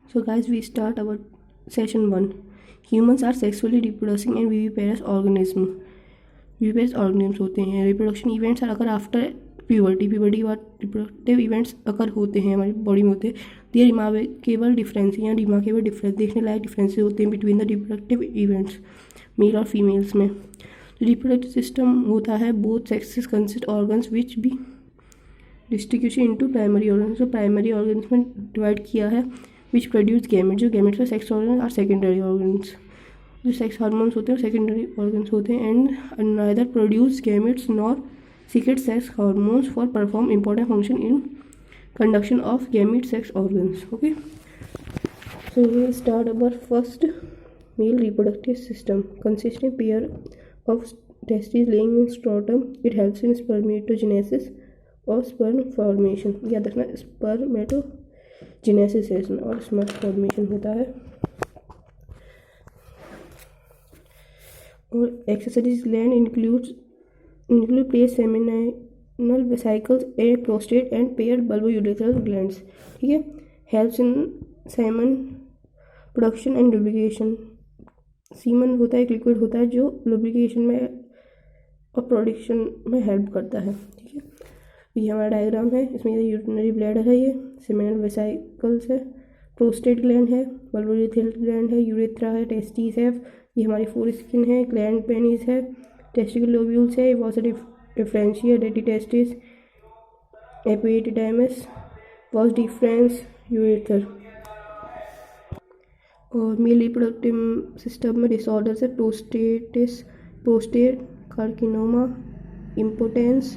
So guys, we start our session 1. Humans are sexually reproducing and viviparous organism. Viviparous organisms होते हैं. Reproduction events are occur after puberty के बाद reproductive events अकर होते हैं, हमारी body में होते हैं. दियर रिमार्केबल डिफरेंस या रिमार्केबल डिफरेंस, देखने लायक डिफरेंसेस होते हैं between the reproductive events male और फीमेल्स में. रिप्रोडक्टिव सिस्टम होता है both sexes consist organs which भी डिस्ट्रीब्यूशन इनटू प्राइमरी ऑर्गन्स. जो प्राइमरी ऑर्गन्स में डिवाइड किया है विच प्रोड्यूस गैमेट. जो गैमेट्स में सेक्स ऑर्गन और सेकेंडरी ऑर्गन्स. जो सेक्स हार्मोन्स होते हैं सेकेंडरी ऑर्गन्स होते हैं. And neither produce gametes nor secret sex hormones for perform important function in conduction of gamete sex organs. Okay, so we start our first male reproductive system consisting pair of testis laying in scrotum. It helps in spermatogenesis और sperm formation. याद रखना spermatogenesis है इसमें और sperm formation होता है. और accessories gland include place seminal vesicles A prostate and pair bulbourethral glands. ठीक है, helps in semen production and lubrication. Semen होता है एक लिक्विड होता है जो लुब्रिकेशन में और प्रोडक्शन में हेल्प करता है. ठीक है, ये हमारा डायग्राम है. इसमें ये यूरिनरी ब्लैडर है, ये सेमिनल वेसिकल्स है, प्रोस्टेट ग्लैंड है, बल्बोयूरेथ्रल ग्लैंड है, यूरेथ्रा है, टेस्टिस है, ये हमारी फोर स्किन है, ग्लैंड पेनिस है, टेस्टिकल लोब्यूल्स है, vas deferentia rete testis, epididymis, vas deferens, ureter. और मेल रिप्रोडक्टिव सिस्टम में डिसऑर्डर्स है prostate carcinoma, impotence,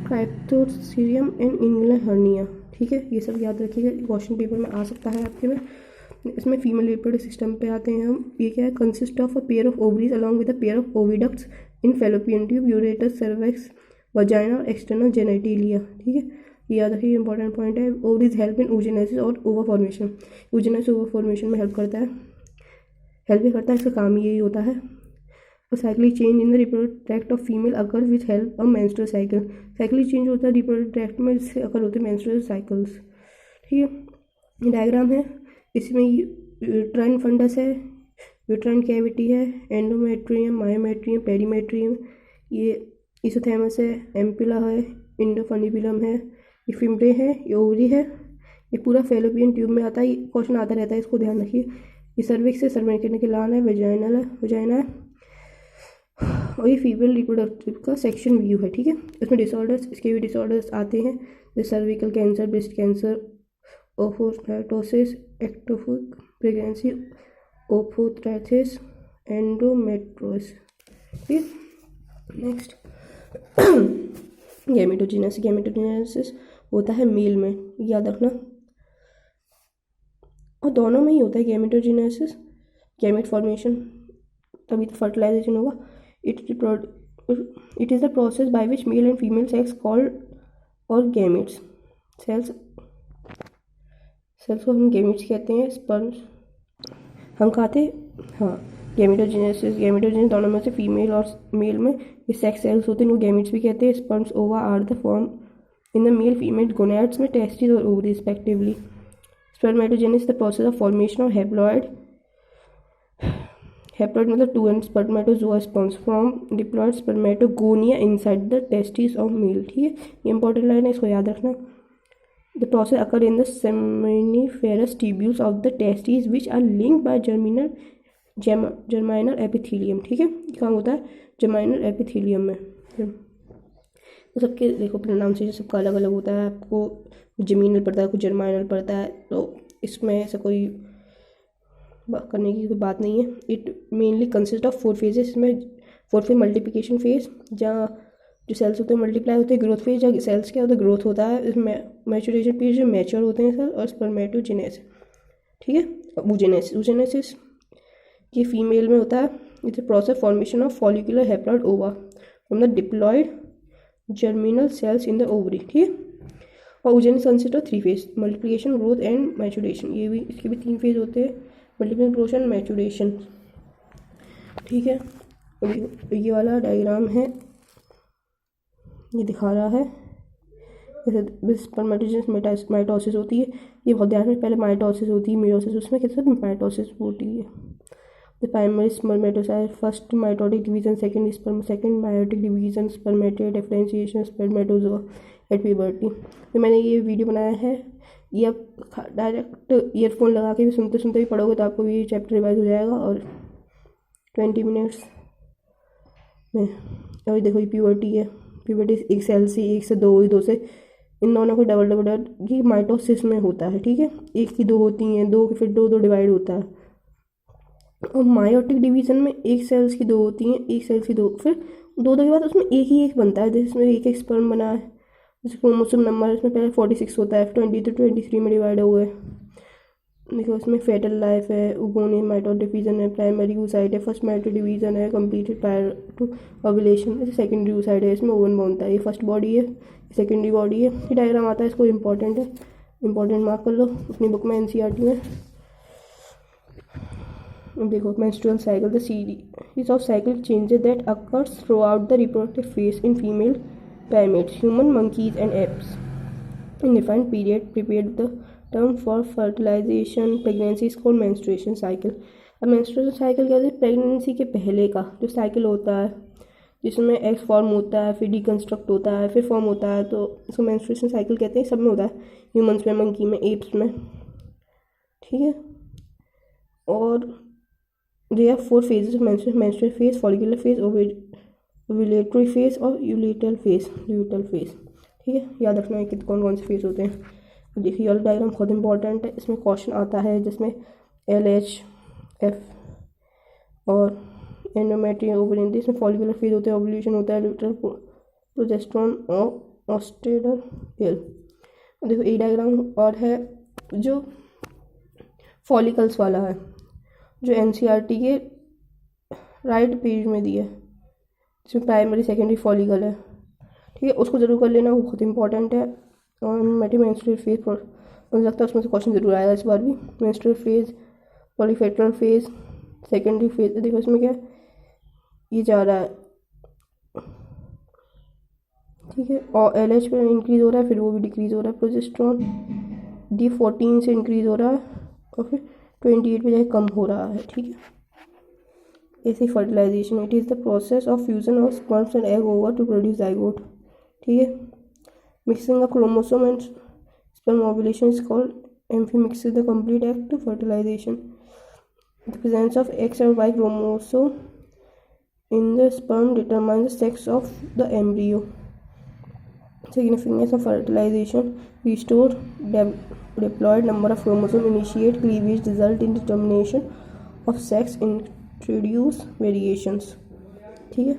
cryptorchidism and inguinal hernia. ठीक है, ये सब याद रखिएगा, क्वेश्चन पेपर में आ सकता है आपके में. इसमें फीमेल रिप्रोडक्टिव सिस्टम पे आते हैं हम. ये क्या है? Consist of a pair of ovaries along with a pair of oviducts in fallopian tube, यूरेटस, सर्विक्स, वजाइना और एक्सटर्नल जेनेटिलिया. ठीक है, ये याद रखिए, इंपॉर्टेंट पॉइंट है. ओवरीज हेल्प इन oogenesis और ova formation. oogenesis ova formation में हेल्प करता है, हेल्प भी करता है, इसका काम यही होता है. और cyclic change in the reproductive tract of female occur which help a menstrual cycle. Cyclic change होता है रिप्रोडक्टिव ट्रैक्ट में, जिससे अकर होते हैं मेंस्ट्रुअल साइकिल्स. ठीक है, डायग्राम है. इसमें यूट्राइन फंडस है, यूट्राइन कैविटी है, एंडोमेट्रियम, मायोमेट्रियम, पेरीमेट्रियम, ये इसोथैमस है, एम्पिला है, इंडोफंडिबुलम है, ये फिम्ब्रे है, ये ओवरी है. ये पूरा फैलोपियन ट्यूब में आता है. ये क्वेश्चन आता रहता है, इसको ध्यान रखिए. ये सर्विक्स है, सर्विकल है, वजाइना है. और ये फीमेल रिप्रोडक्टिव का सेक्शन व्यू है. ठीक है, इसमें डिसऑर्डर्स, इसके भी डिसऑर्डर्स आते हैं जैसे सर्विकल कैंसर, ब्रेस्ट कैंसर, ओफोस्टाइटोसिस, एक्टोपिक प्रेगनेंसी, ओफोथ्राइटिस, एंडोमेट्रोसिस. ठीक है, नेक्स्ट गैमेटोजेनेसिस होता है मेल में, याद रखना. और दोनों में ही होता है गैमेटोजेनेसिस, गैमेट फॉर्मेशन, तभी तो फर्टिलाइजेशन होगा. It is the process by which male and female sex called और गैमेट्स सेल्स को हम गैमेट्स कहते हैं. स्पर्म्स हम कहते हैं, हाँ, गैमेटोजेनेसिस दोनों में से फीमेल और मेल में ये सेक्स सेल्स होते हैं, वो गैमेट्स भी कहते हैं. Sperms ova are the form in the male female gonads में टेस्टिस और ovary respectively. Spermatogenesis the process of formation of haploid मतलब 2 and spermatozoa sperms from diploid spermatogonia inside the testis of male. ठीक है, ये important line है, इसको याद रखना. The process occur in the seminiferous tubules of the testes which are linked by germinal epithelium. ठीक है, काम होता है जर्मिनल एपिथेलियम में. तो सबके देखो प्रोनाउंसिएशन सबका अलग अलग होता है. आपको जर्मिनल पड़ता है, कुछ जर्मिनल पड़ता है, तो इसमें ऐसा कोई करने की कोई बात नहीं है. It mainly consist of 4 phases. इसमें 4 फेज मल्टीप्लिकेशन फेज, जहाँ जो सेल्स होते हैं मल्टीप्लाई होते हैं. ग्रोथ फेज जहाँ सेल्स क्या होता है, ग्रोथ होता है. इसमें मैचुरेशन फेज जो मैच्योर होते हैं सेल, और स्पर्मेटोजेनेसिस. ठीक है, oogenesis ये फीमेल में होता है. It's a process formation of follicular haploid ova from the diploid germinal cells in the ovary. ठीक है, और oogenesis consist of 3 phase, multiplication, growth and maturation. ये भी, इसके भी 3 फेज होते हैं, मल्टीप्लिकेशन, ग्रोथ एंड मैचुरेशन. ठीक है, ये वाला डायग्राम है, ये दिखा रहा है जैसे स्पर्मेटोजेनेसिस माइटोसिस होती है, ये बहुत ध्यान में, पहले माइटोसिस होती है, मेयोसिस, उसमें कैसे माइटोसिस होती है। The primary spermatocyte, first mitotic division, second sperm, second meiotic division, spermatid differentiation, spermatozoa at puberty. तो मैंने ये वीडियो बनाया है, ये आप डायरेक्ट ईयरफोन लगा के भी सुनते सुनते भी पढ़ोगे तो आपको ये चैप्टर रिवाइज हो जाएगा और 20 मिनट्स में। और देखो ये प्यूबर्टी है, प्यूबर्टी एक सेल से, एक से दो, दो से इन दोनों को डबल डबल डबल ये माइटोसिस में होता है, ठीक है। एक की दो होती हैं, दो की फिर दो दो डिवाइड होता है। और मायोटिक डिवीजन में एक सेल्स की दो होती हैं, एक सेल्स की दो, फिर दो दो के बाद उसमें एक ही एक बनता है, जिसमें एक एक स्पर्म बना है। जैसे क्रोमोसोम नंबर इसमें पहले 46 होता है, 20 तो 23 में डिवाइड हो गए। देखो इसमें फेटल लाइफ है, उगोनियम माइटोट डिवीजन है, प्राइमरी oocyte है, फर्स्ट माइटोट डिवीजन है कंप्लीटेड प्रायर टू ओव्यूलेशन। जैसे सेकेंडरी oocyte है, इसमें ओवन बनता है। ये फर्स्ट बॉडी है, सेकेंडरी बॉडी है। ये डायग्राम आता है, इसको इंपॉर्टेंट है, इंपॉर्टेंट मार्क कर लो अपनी बुक में, एनसीईआरटी में। देखो menstrual cycle, the series of cycle changes that occurs through out the reproductive phase in female primates, human, monkeys and apes. In defined period prepared the term for fertilization. Pregnancy is called menstruation cycle. अब menstruation cycle क्या होता है? Pregnancy के पहले का जो cycle होता है, जिसमें एग्स फॉर्म होता है, फिर डिकन्स्ट्रक्ट होता है, फिर फॉर्म होता है, तो इसको मेंस्ट्रुएशन साइकिल कहते हैं। सब में होता है, ह्यूमंस में, मंकी में, एप्स में, ठीक है। और there are 4 phases of menstrual phase, follicular phase, ovulatory phase और यूलिटल फेज, ठीक है। याद रखना है कि कौन कौन से फेज होते हैं। देखिए ये डायग्राम बहुत इंपॉर्टेंट है, इसमें क्वेश्चन आता है जिसमें LHF और एंडोमेट्रियम ओवरिन, इसमें फॉलिकुलर फेज होता है, ओव्यूलेशन होता है, ल्यूटरल प्रोजेस्टेरोन और ऑस्ट्रेडल। देखो ये डायग्राम और है जो फॉलिकल्स वाला है, जो एनसीईआरटी के राइट पेज में दिया है, जिसमें प्राइमरी सेकेंडरी फॉलिकल है, ठीक है। उसको जरूर कर लेना, वो बहुत इंपॉर्टेंट है। और मेंस्ट्रुअल फेज मुझे लगता है उसमें से क्वेश्चन जरूर आएगा इस बार भी। मेंस्ट्रुअल फेज, पॉलीफेटरल फेज, सेकेंडरी फेज। देखो इसमें क्या ये जा रहा है, ठीक है। और LH पे इंक्रीज हो रहा है, फिर वो भी डिक्रीज हो रहा है। प्रोजेस्टेरोन D14 से इंक्रीज हो रहा है और फिर 28 पे जाके कम हो रहा है, ठीक है। ऐसे fertilization, it is the process of fusion of sperms and egg over to produce zygote, ठीक है। Mixing of chromosome and sperm ovulation is called amphi mixing the complete act to fertilization. The presence of X और Y chromosome in the sperm determine the sex of the embryo. Significance of fertilization, restore diploid number of chromosome, initiate cleavage, result in determination of sex, introduce variations, ठीक है।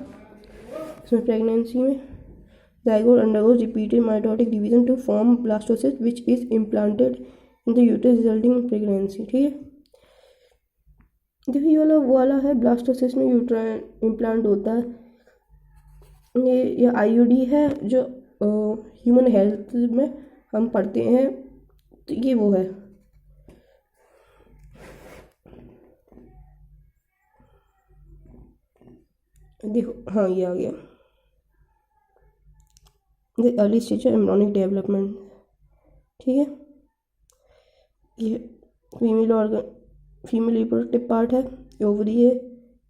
इसमें pregnancy में zygote undergoes repeated mitotic division to form blastocyst which is implanted in the uterus resulting in pregnancy, ठीक है। देखिए ये वाला है ब्लास्टोसिस्ट में यूट्राइन इम्प्लांट होता है। ये IUD है जो ह्यूमन हेल्थ में हम पढ़ते हैं, तो ये वो है। देखो हाँ ये आ गया, the early stage of embryonic development, ठीक है। ये फीमेल रिप्रोडक्टिव पार्ट है, ओवरी है,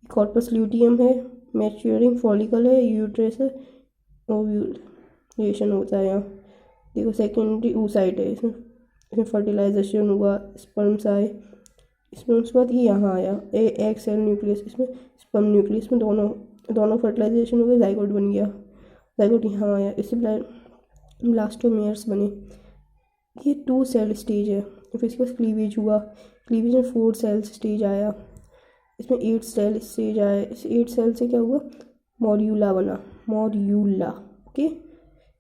कॉर्पस ल्यूटियम है, मैच्योरिंग फॉलिकल है, यूट्रस है, ओव्यूलेशन होता है यहाँ। देखो सेकेंडरी oocyte है, इसमें फर्टिलाइजेशन हुआ, स्पर्म्स आए, स्पर्म्स के बाद ये यहाँ आया एग सेल न्यूक्लियस, इसमें स्पर्म न्यूक्लियस में दोनों फर्टिलाइजेशन हो गए, जाइगोट बन गया, जाइगोट यहाँ आया, इससे ब्लास्टोमेयर्स बने। ये 2 सेल स्टेज है, फिर इसके बाद क्लीवेज हुआ, क्लीवेज में 4 सेल स्टेज आया, इसमें 8 सेल स्टेज आया। इस 8 सेल से क्या हुआ, मॉड्यूला बना, मॉड्यूला, ओके।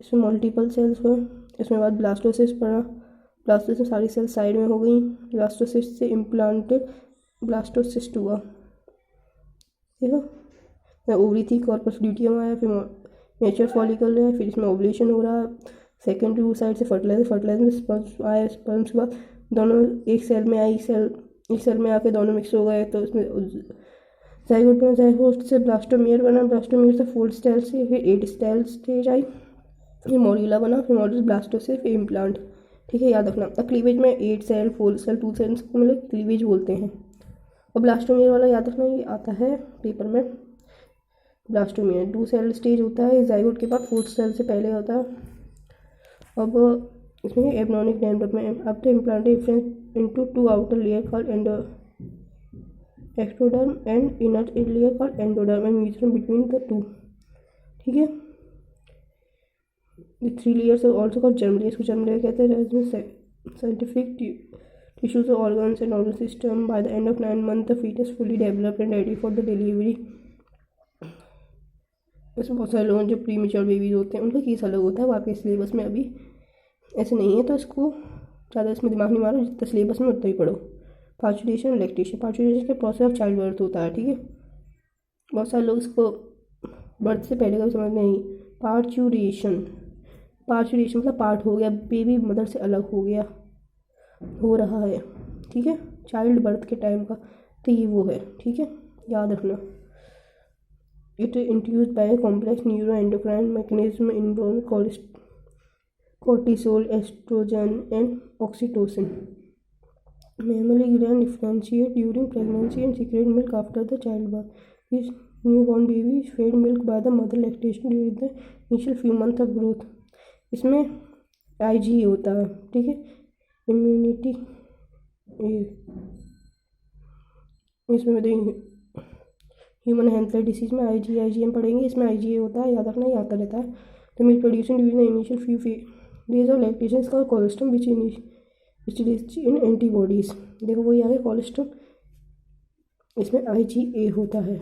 इसमें मल्टीपल सेल्स हुए, इसमें बाद ब्लास्टोसिस्ट पड़ा, ब्लास्टोसिस्ट में सारी सेल साइड में हो गई, ब्लास्टोसिस्ट से इम्प्लांटेड ब्लास्टोसिस्ट हुआ, ठीक है। ओवरी थी, कॉर्पस ल्यूटियम आया, फिर मेच्योर फॉलिकल है, फिर इसमें ओवुलेशन हो रहा है, सेकेंडरी oocyte से फर्टिलाइजर में स्पर्म्स आए, स्पर्म्स के बाद दोनों एक सेल में आई, एक सेल में आके दोनों मिक्स हो गए, तो इसमें जाइगोट बना, जाइगोट से ब्लास्टोमियर बना, ब्लास्टोमियर से 4 सेल से फिर 8 सेल स्टेज आई, फिर मॉड्यूला बना, फिर मॉड्यूल ब्लास्टोसिस्ट, फिर इम्प्लांट, ठीक है, याद रखना। अब क्लीवेज में 8 सेल, 4 सेल, 2 सेल को मतलब क्लीवेज बोलते हैं। और ब्लास्टोमियर वाला याद रखना, ये आता है पेपर में। ब्लास्टोमियर 2 सेल स्टेज होता है, जाइगोट के बाद 4th सेल से पहले होता है। अब इसमें एम्ब्रियोनिक डेवलपमेंट, अब the implantation into 2 outer layer called ectoderm and inner layer called endoderm and mutual between the 2। ठीक है, the 3 layers are also called germ layer. इसको जर्म लेयर कहते हैं। इसमें scientific tissues organs and organ system. By the end of 9 months the foetus fully developed and ready for the delivery. इसमें बहुत सारे लोग जो प्री मेच्योर बेबीज होते हैं उनका केस अलग होता है, वो आपके सिलेबस में अभी ऐसे नहीं है, तो इसको ज़्यादा इसमें दिमाग नहीं मारो, जितना सिलेबस में उतना ही पढ़ो। Parturition, lactation. पार्चुरेशन के प्रोसेस ऑफ चाइल्ड बर्थ होता है। ठीक है, बहुत सारे लोग इसको बर्थ से पहले का भी समझ नहीं। पार्चुरेशन, पार्चुरेशन मतलब पार्ट हो गया, बेबी मदर से अलग हो गया, हो रहा है। ठीक है, चाइल्ड बर्थ के टाइम का, तो ये वो है। ठीक है, याद रखना। It induced by complex neuro endocrine mechanism involve cortisol, estrogen, and oxytocin. Mammary gland differentiate during pregnancy and secrete milk after the childbirth. This newborn baby is fed milk by the mother lactation during the initial few months of growth. इसमें IgE होता है। ठीक है, immunity, इसमें human health disease में IgM पढ़ेंगे, इसमें IgA होता है, याद रखना, ये आता रहता है। तो milk producing during the initial few days of lactation इसका कोलेस्ट्रॉल विच इन एंटीबॉडीज। देखो वही आ गया कोलेस्ट्रॉल, इसमें IgA होता है।